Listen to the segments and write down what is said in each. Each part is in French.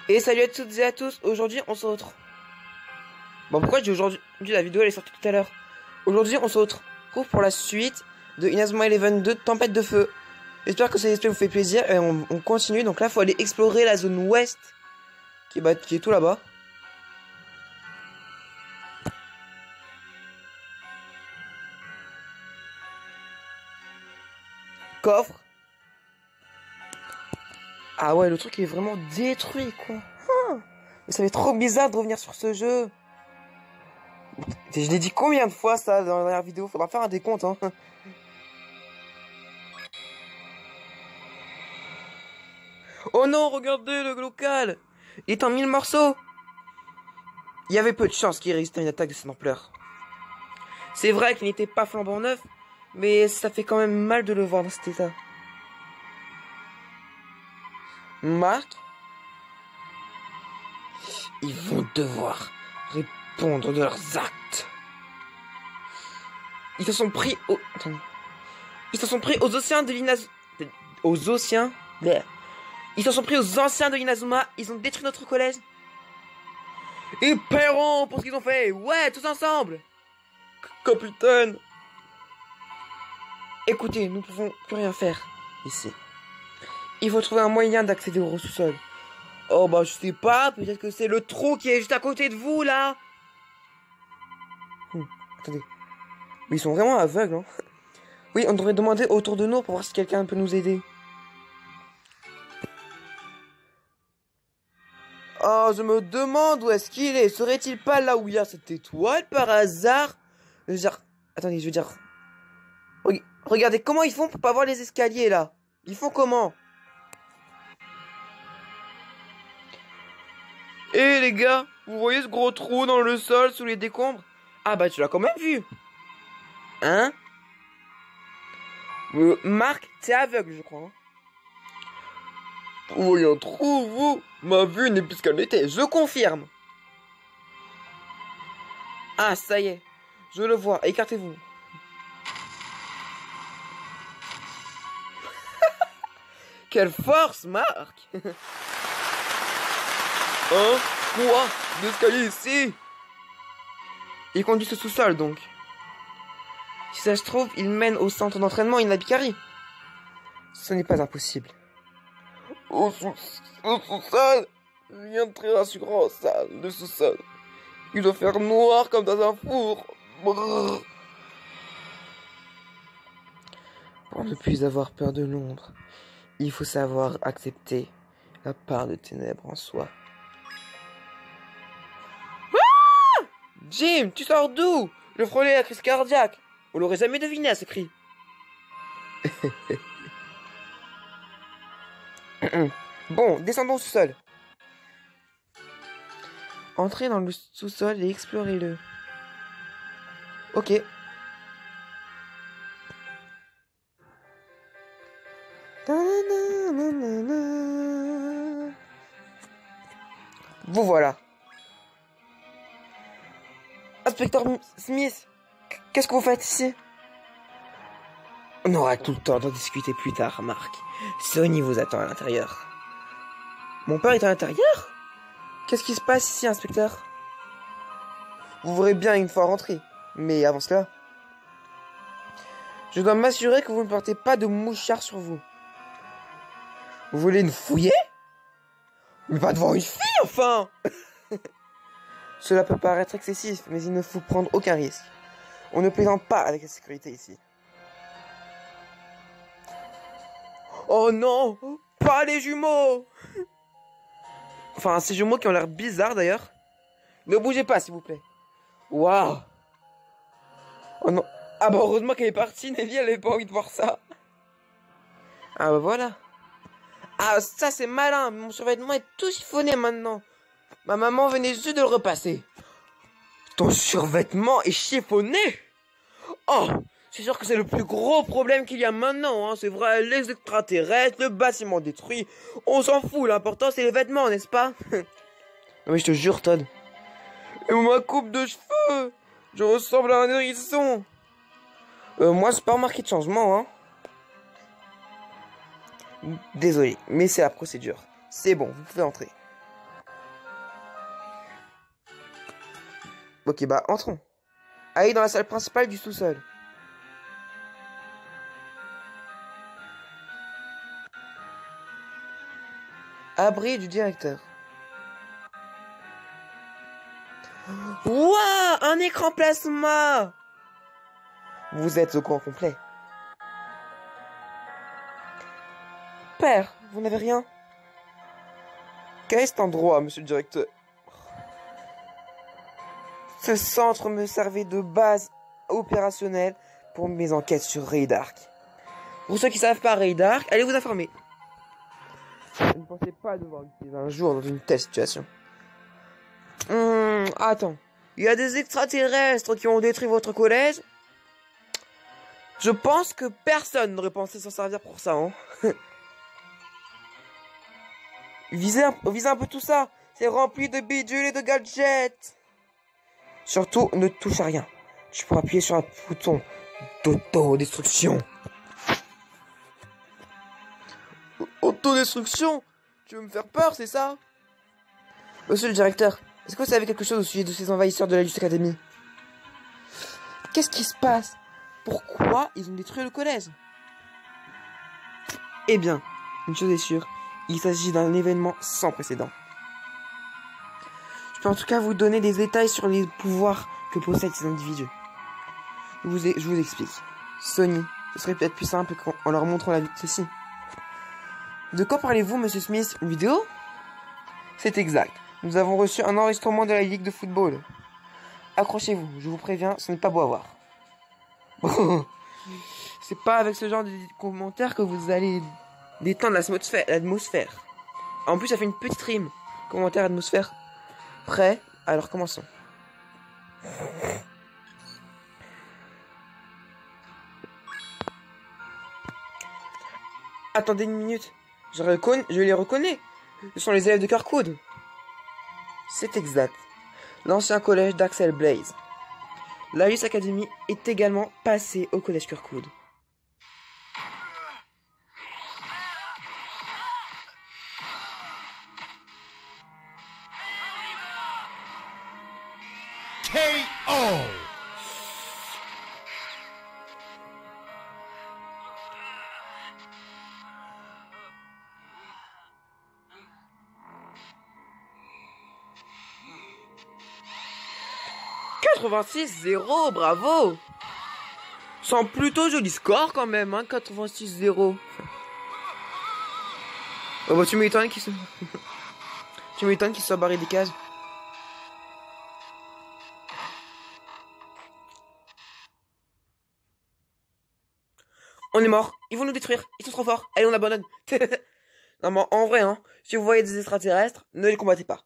Et salut à toutes et à tous, aujourd'hui on se retrouve... Bon, pourquoi je dis aujourd'hui? La vidéo elle est sortie tout à l'heure. Aujourd'hui on se retrouve pour la suite de Inazuma Eleven 2 Tempête de Feu. J'espère que cette espèce vous fait plaisir et on continue. Donc là faut aller explorer la zone ouest qui est tout là-bas. Coffre. Ah ouais, le truc est vraiment détruit quoi. Mais ça fait trop bizarre de revenir sur ce jeu. Je l'ai dit combien de fois ça dans la dernière vidéo? Faudra faire un décompte hein. Oh non, regardez le local. Il est en 1000 morceaux. Il y avait peu de chances qu'il résiste à une attaque de cette ampleur. C'est vrai qu'il n'était pas flambant neuf, mais ça fait quand même mal de le voir dans cet état. Marc? Ils vont devoir répondre de leurs actes. Ils se sont pris au... Attendez. Ils se sont pris aux océans de l'Inazuma... Aux océans... Ils se sont pris aux anciens de l'Inazuma. Ils ont détruit notre collège. Ils paieront pour ce qu'ils ont fait. Ouais, tous ensemble. Capitaine. Écoutez, nous ne pouvons plus rien faire ici. Il faut trouver un moyen d'accéder au sous-sol. Oh bah je sais pas, peut-être que c'est le trou qui est juste à côté de vous là. Attendez. Mais ils sont vraiment aveugles hein. Oui, on devrait demander autour de nous pour voir si quelqu'un peut nous aider. Oh, je me demande où est-ce qu'il est. Serait-il pas là où il y a cette étoile par hasard? Je veux dire... Attendez, je veux dire... Regardez comment ils font pour pas voir les escaliers là. Ils font comment? Eh les gars, vous voyez ce gros trou dans le sol sous les décombres? Ah bah tu l'as quand même vu. Hein? Marc, t'es aveugle je crois. Hein? Vous voyez un trou, vous? Ma vue n'est plus qu'elle n'était, je confirme. Ah ça y est, je le vois, écartez-vous. Quelle force, Marc. Hein? Quoi? L'escalier ici? Il conduit ce sous-sol, donc. Si ça se trouve, il mène au centre d'entraînement Inabikari. Ce n'est pas impossible. Au sous-sol? Rien de très rassurant, ça, le sous-sol. Il doit faire noir comme dans un four. Brrr. Pour ne plus avoir peur de l'ombre, il faut savoir accepter la part de ténèbres en soi. Jim, tu sors d'où? Je frôlais la crise cardiaque. On l'aurait jamais deviné à ce cri. Bon, descendons au sous-sol. Entrez dans le sous-sol et explorez-le. Ok. Vous voilà. Inspecteur Smith, qu'est-ce que vous faites ici? On aura tout le temps d'en discuter plus tard, Marc. Sony vous attend à l'intérieur. Mon père est à l'intérieur? Qu'est-ce qui se passe ici, inspecteur? Vous verrez bien une fois rentré. Mais avant cela, je dois m'assurer que vous ne portez pas de mouchard sur vous. Vous voulez nous fouiller? Mais pas devant une fille, enfin! Cela peut paraître excessif, mais il ne faut prendre aucun risque. On ne plaisante pas avec la sécurité ici. Oh non! Pas les jumeaux! Enfin, ces jumeaux qui ont l'air bizarres d'ailleurs. Ne bougez pas, s'il vous plaît. Waouh! Oh non! Ah bah heureusement qu'elle est partie, Nelly, elle avait pas envie de voir ça. Ah bah voilà. Ah, ça c'est malin, mon survêtement est tout chiffonné maintenant. Ma maman venait juste de le repasser. Ton survêtement est chiffonné? Oh, c'est sûr que c'est le plus gros problème qu'il y a maintenant, hein. C'est vrai, les extraterrestres, le bâtiment détruit. On s'en fout, l'important c'est les vêtements, n'est-ce pas? Non mais je te jure, Todd. Et ma coupe de cheveux, je ressemble à un hérisson. Moi, j'ai pas remarqué de changement, hein. Désolé, mais c'est la procédure. C'est bon, vous pouvez entrer. Ok, bah, entrons. Allez dans la salle principale du sous-sol. Abri du directeur. Wouah, un écran plasma! Vous êtes au grand complet. Père, vous n'avez rien? Quel est cet endroit, monsieur le directeur? Ce centre me servait de base opérationnelle pour mes enquêtes sur Raydark. Pour ceux qui ne savent pas Raydark, allez vous informer. Je ne pensais pas devoir l'utiliser un jour dans une telle situation. Attends. Il y a des extraterrestres qui ont détruit votre collège? Je pense que personne n'aurait pensé s'en servir pour ça, hein. Visez un peu tout ça. C'est rempli de bidules et de gadgets. Surtout, ne touche à rien. Tu peux appuyer sur un bouton d'autodestruction. Autodestruction? Tu veux me faire peur, c'est ça? Monsieur le directeur, est-ce que vous savez quelque chose au sujet de ces envahisseurs de la Luce Academy? Qu'est-ce qui se passe? Pourquoi ils ont détruit le collège? Eh bien, une chose est sûre, il s'agit d'un événement sans précédent. Je peux en tout cas vous donner des détails sur les pouvoirs que possèdent ces individus. Je vous explique. Sony, ce serait peut-être plus simple en leur montrant ceci. De quoi parlez-vous, monsieur Smith? Une vidéo? C'est exact. Nous avons reçu un enregistrement de la Ligue de football. Accrochez-vous, je vous préviens, ce n'est pas beau à voir. C'est pas avec ce genre de commentaires que vous allez détendre l'atmosphère. En plus, ça fait une petite rime. Commentaire, atmosphère. Prêt? Alors commençons. Attendez une minute. Je les reconnais. Ce sont les élèves de Kirkwood. C'est exact. L'ancien collège d'Axel Blaze. La Luce Academy est également passée au collège Kirkwood. KO! « 86-0, bravo! C'est un plutôt joli score quand même, hein, 86-0. Oh bah tu m'étonnes qu'ils soient barrés des cages. On est mort, ils vont nous détruire, ils sont trop forts, allez on abandonne. Non mais en vrai, hein, si vous voyez des extraterrestres, ne les combattez pas.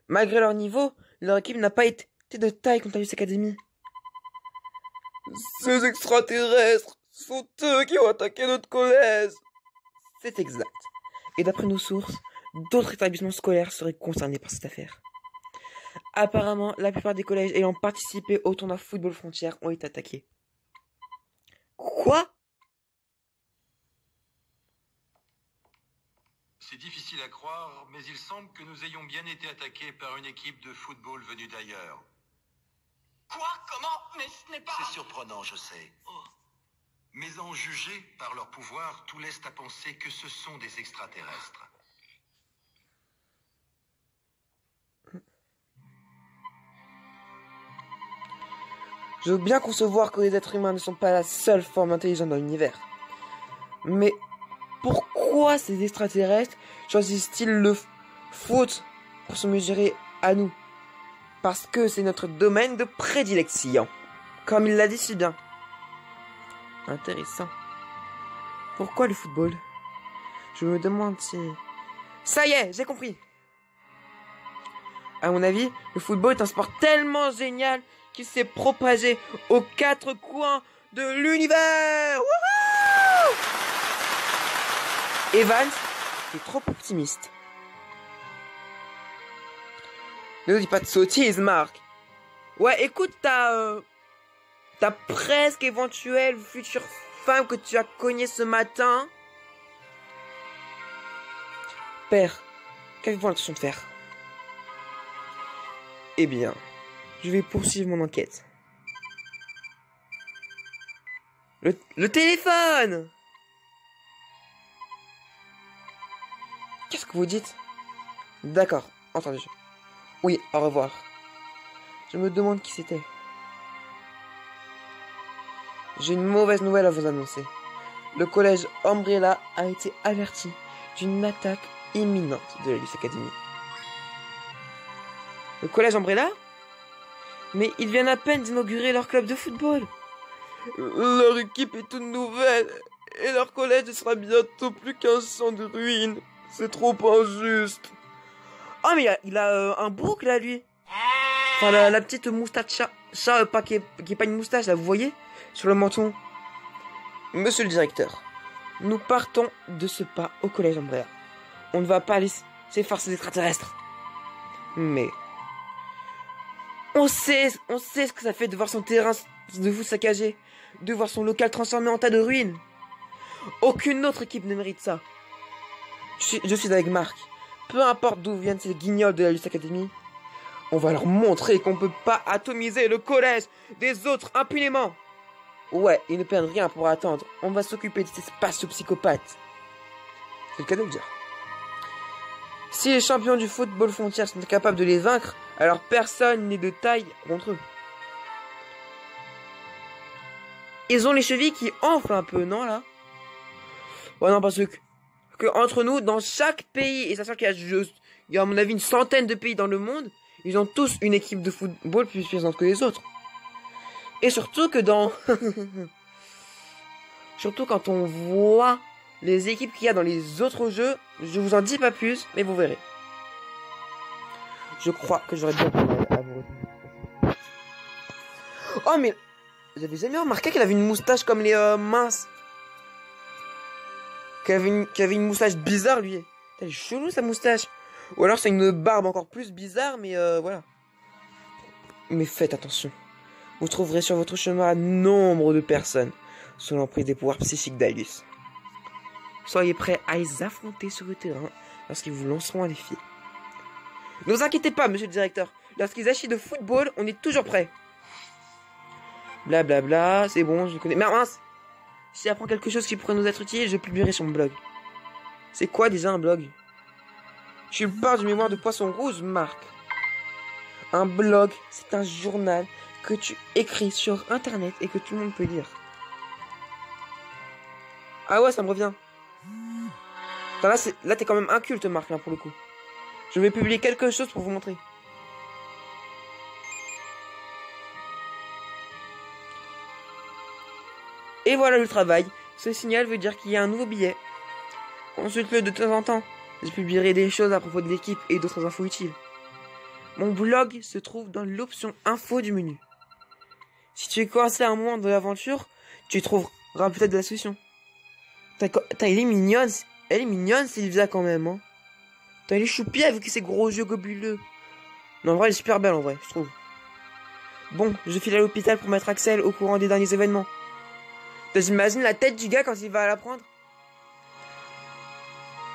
Malgré leur niveau, leur équipe n'a pas été de taille contre la Luce Academy. Ces extraterrestres sont eux qui ont attaqué notre collège. C'est exact. Et d'après nos sources, d'autres établissements scolaires seraient concernés par cette affaire. Apparemment, la plupart des collèges ayant participé au tournoi Football Frontière ont été attaqués. Quoi? C'est difficile à croire, mais il semble que nous ayons bien été attaqués par une équipe de football venue d'ailleurs. Quoi? Comment? Mais ce n'est pas... C'est surprenant, je sais. Mais en juger par leur pouvoir, tout laisse à penser que ce sont des extraterrestres. Je veux bien concevoir que les êtres humains ne sont pas la seule forme intelligente dans l'univers. Mais pourquoi ces extraterrestres choisissent-ils le foot pour se mesurer à nous? Parce que c'est notre domaine de prédilection. Comme il l'a dit si bien. Intéressant. Pourquoi le football? Je me demande si... Ça y est, j'ai compris. À mon avis, le football est un sport tellement génial qu'il s'est propagé aux quatre coins de l'univers. Wouhou! Evans est trop optimiste. Ne dis pas de sottises, Marc. Ouais, écoute ta presque éventuelle future femme que tu as cognée ce matin. Père, qu'avez-vous l'intention de faire? Eh bien, Je vais poursuivre mon enquête. Le téléphone! Qu'est-ce que vous dites? D'accord, entendu. Oui, au revoir. Je me demande qui c'était. J'ai une mauvaise nouvelle à vous annoncer. Le collège Umbrella a été averti d'une attaque imminente de la Luce Academy. Le collège Umbrella? Mais ils viennent à peine d'inaugurer leur club de football. Leur équipe est toute nouvelle et leur collège ne sera bientôt plus qu'un champ de ruines. C'est trop injuste. Ah mais il a un bouc là lui. Enfin la petite moustache chat pas qui est pas une moustache là, vous voyez? Sur le menton. Monsieur le directeur, nous partons de ce pas au collège Umbrella. On ne va pas laisser faire ces extraterrestres. Mais on sait ce que ça fait de voir son terrain de foot saccagé, de voir son local transformé en tas de ruines. Aucune autre équipe ne mérite ça. Je suis avec Marc. Peu importe d'où viennent ces guignols de la Luce Academy, on va leur montrer qu'on peut pas atomiser le collège des autres impunément. Ouais, ils ne perdent rien pour attendre. On va s'occuper de ces spatiaux psychopathes. C'est le cas de le dire. Si les champions du football frontière sont capables de les vaincre, alors personne n'est de taille contre eux. Ils ont les chevilles qui enflent un peu, non, là? Ouais, non, parce que entre nous, dans chaque pays, et sachant qu'il y a à mon avis une centaine de pays dans le monde, ils ont tous une équipe de football plus puissante que les autres. Et surtout que surtout quand on voit les équipes qu'il y a dans les autres jeux, je vous en dis pas plus, mais vous verrez. Je crois que j'aurais bien à vous retenir. Oh mais j'avais jamais remarqué qu'elle avait une moustache comme les minces. Qu'elle avait une moustache bizarre lui. Elle est chelou sa moustache. Ou alors c'est une barbe encore plus bizarre, mais voilà. Mais faites attention. Vous trouverez sur votre chemin nombre de personnes sous l'emprise des pouvoirs psychiques d'Alice. Soyez prêts à les affronter sur le terrain lorsqu'ils vous lanceront un défi. Ne vous inquiétez pas, monsieur le directeur. Lorsqu'ils agissent de football, on est toujours prêts. Blablabla, c'est bon, je connais. Mais mince! Si j'apprends quelque chose qui pourrait nous être utile, je publierai sur mon blog. C'est quoi déjà un blog? Tu parles du mémoire de Poisson Rouge, Marc. Un blog, c'est un journal que tu écris sur internet et que tout le monde peut lire. Ah ouais, ça me revient. Attends, là t'es quand même inculte, Marc, là, pour le coup. Je vais publier quelque chose pour vous montrer. Et voilà le travail. Ce signal veut dire qu'il y a un nouveau billet. Consulte-le de temps en temps. Je publierai des choses à propos de l'équipe et d'autres infos utiles. Mon blog se trouve dans l'option info du menu. Si tu es coincé à un moment de l'aventure, tu trouveras peut-être de la solution. Elle est mignonne. Elle est mignonne, Sylvia, quand même. Hein. Elle est choupie avec ses gros yeux globuleux. Non, en vrai, elle est super belle, en vrai, je trouve. Bon, je file à l'hôpital pour mettre Axel au courant des derniers événements. J'imagine la tête du gars quand il va la prendre.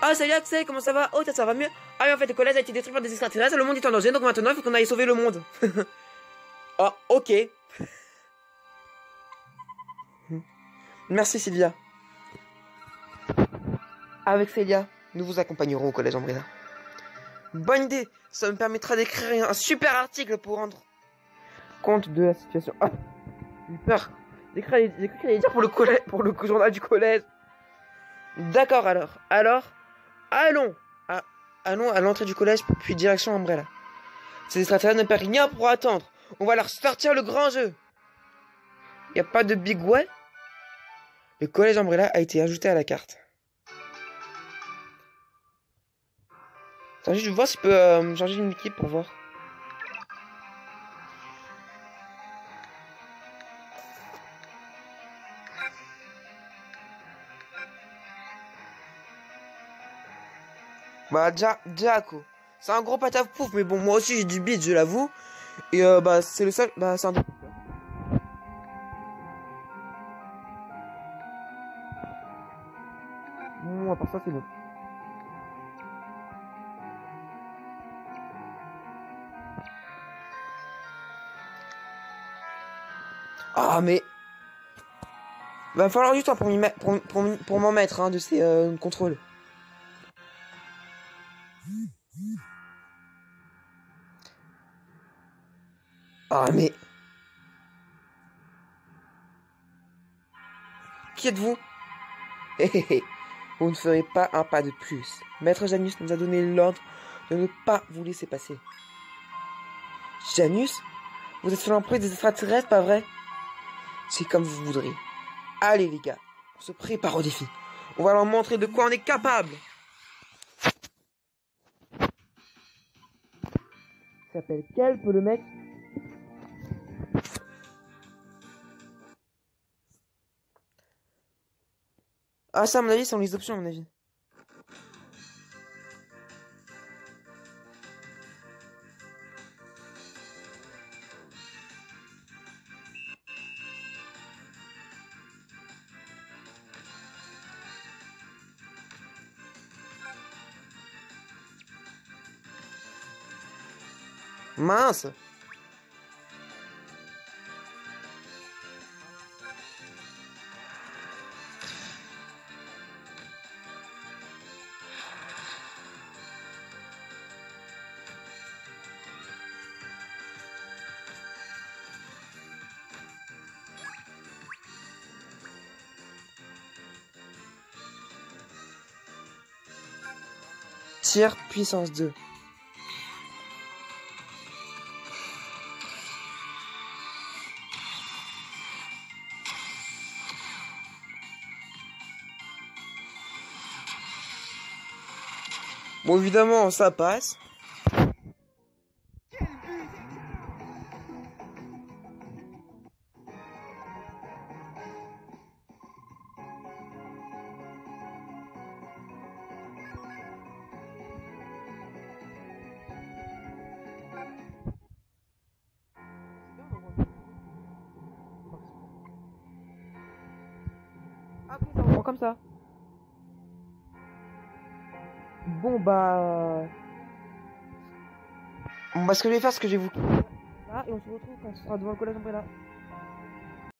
Ah, salut Axel, comment ça va? Oh, ça va mieux? Ah oui, en fait, le collège a été détruit par des extraterrestres, le monde est en danger, donc maintenant, il faut qu'on aille sauver le monde. Oh, ok. Merci Sylvia. Avec Célia, nous vous accompagnerons au collège Umbrella. Bonne idée, ça me permettra d'écrire un super article pour rendre compte de la situation. Ah, j'ai eu peur. J'ai cru qu'il allait dire pour le journal du collège. D'accord alors, allons à l'entrée du collège puis direction Umbrella. Ces extraterrestres ne perdent rien pour attendre. On va leur sortir le grand jeu. Y a pas de big way? Le collège Umbrella a été ajouté à la carte. Attends, je vais voir si je peux changer une équipe pour voir. Bah, Jaco. C'est un gros pataf pouf, mais bon, moi aussi j'ai du beat, je l'avoue. Et bah, c'est le seul. Bah, c'est un. Bon, à part ça, c'est bon. Ah, mais... Va falloir du temps pour m'en mettre, hein, de ces contrôles. Ah, mais... Qui êtes-vous? Hé hé hé, vous ne ferez pas un pas de plus. Maître Janus nous a donné l'ordre de ne pas vous laisser passer. Janus? Vous êtes sous l'emprise des extraterrestres, pas vrai? C'est comme vous voudrez. Allez les gars, on se prépare au défi. On va leur montrer de quoi on est capable. Il s'appelle Kelp le mec. Ah ça à mon avis c'est dans les options à mon avis. Mince. Tir puissance 2. Bon évidemment ça passe. Comme ça. Bon bah... ce que je vais faire, c'est que je vais vous... Là, et on se retrouve quand on sera devant le collège Umbrella.